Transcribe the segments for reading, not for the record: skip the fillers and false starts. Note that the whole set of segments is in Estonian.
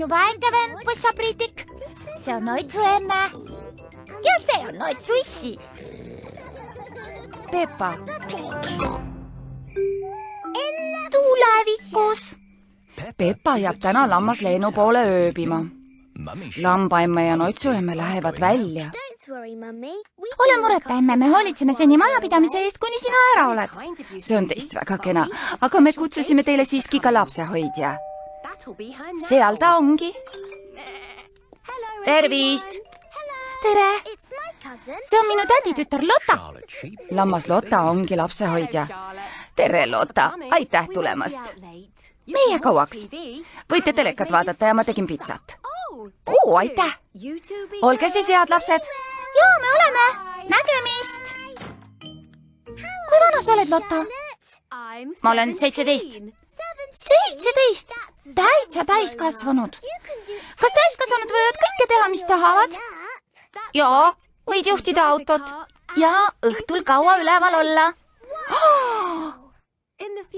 minu väike vend Pussapriitik. See on Noitsu emme. Ja see on Noitsu issi. Peppa. Tulevikus. Peppa jääb täna lammas Leenu poole ööbima. Lambaemme ja Noitsuemme lähevad välja. Ole mureta, emme, me hoolitseme seni majapidamise eest, kuni sina ära oled. See on teist väga kena, aga me kutsusime teile siiski ka lapsehoidja. Seal ta ongi. Tervist! Tere! See on minu täditütar Lotta. Lammas Lotta ongi lapsehoidja. Tere, Lotta! Aitäh tulemast! Meie kauaks. Võite telekat vaadata ja ma tegin pitsat. Aitäh! Olge siis head lapsed! Jaa, me oleme! Nägemist! Kui vana sa oled, Lotta? Ma olen 17. 17! Täitsa täiskasvanud. Kas täiskasvanud võivad kõike teha, mis tahavad? Jaa, võid juhtida autot. Ja õhtul kaua üleval olla.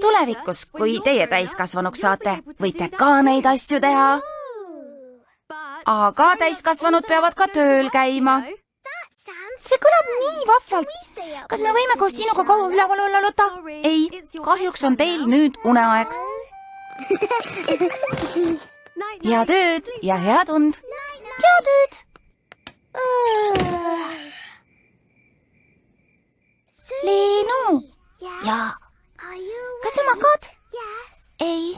Tulevikus, kui teie täiskasvanuks saate, võite ka neid asju teha. Aga täiskasvanud peavad ka tööl käima. See kõlab nii vahvalt. Kas me võime koos sinuga kaua üleval olla, Lotta? Ei, kahjuks on teil nüüd uneaeg. Head ööd ja head und. Head ööd! Leenu! Jaa. Kas sa magad? Ei.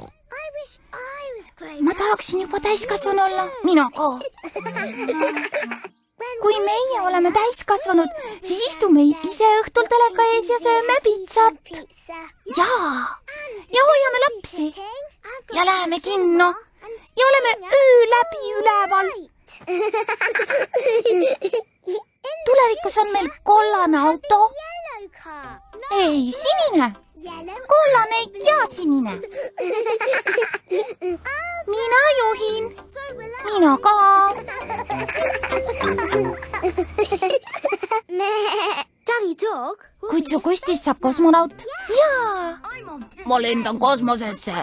Ma tahaksin juba täiskasvanu olla. Mina ka. Kui meie oleme täiskasvanud, siis istume ise õhtul teleka ees ja sööme pitsat. Jaa. Ja hoiame lapsi. Ja läheme kinno. Ja oleme öö läbi üleval. Tulevikus on meil kollane auto. Ei, sinine. Kollane ja sinine. Mina juhin. Mina ka. Kuid su kustist saab kosmonaut? Jaa. Ma lendan kosmosesse.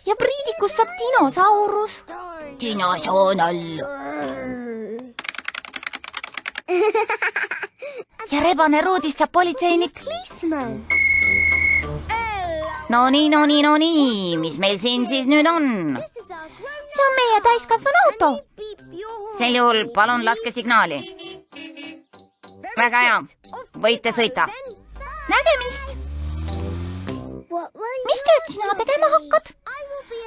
Ja Priidikust saab dinosaurus. Dinosaunal. Ja rebane ruudist saab politseinik. No nii, mis meil siin siis nüüd on? See on meie täiskasvanu auto. Sel juhul palun laske signaali. Väga hea, võite sõita. Nägemist! Mis tööd sina tegema hakkad?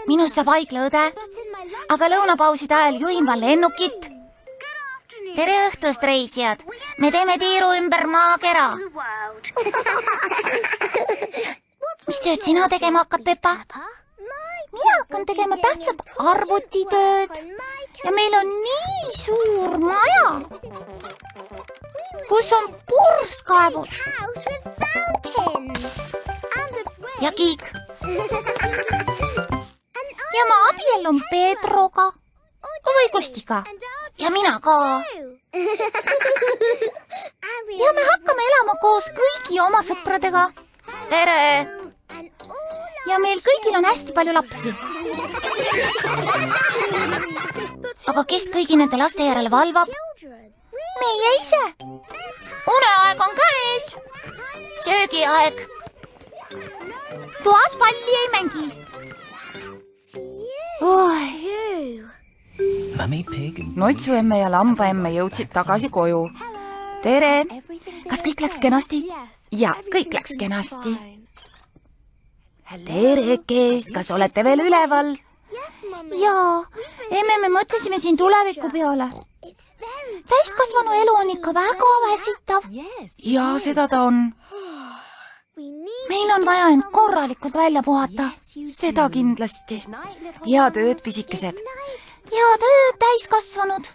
Minust saab haiglaõde, aga lõunapauside ajal juhin ma lennukit. Tere õhtust, reisijad! Me teeme tiiru ümber maakera. Mis tööd sina tegema hakkad, Peppa? Mina hakkan tegema tähtsat arvutitööd. Ja meil on nii suur maja, kus on purskkaevud. Ja kiik. Ja ma abiellun Pedroga. Või Kustiga. Ja mina ka. Ja me hakkame elama koos kõigi oma sõpradega. Tere! Ja meil kõigil on hästi palju lapsi. Aga kes kõigi nende laste järele valvab? Meie ise. Uneaeg on käes. Söögiaeg. Toas palli ei mängi. Noitsuemme ja lambaemme jõudsid tagasi koju. Tere! Kas kõik läks kenasti? Ja, kõik läks kenasti. Terekest, kas olete veel üleval? Jaa, emme, me mõtlesime siin tuleviku peale. Täiskasvanu elu on ikka väga väsitav. Ja, seda ta on. Meil on vaja end korralikult välja puhata. Seda kindlasti. Head ööd, pisikesed. Head ööd, täiskasvanud.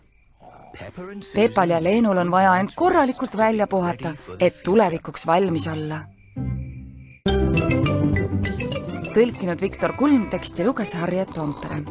Peppal ja Leenul on vaja end korralikult välja puhata, et tulevikuks valmis olla. Tõlkinud Viktor Kulm, teksti luges Harriet Toompere.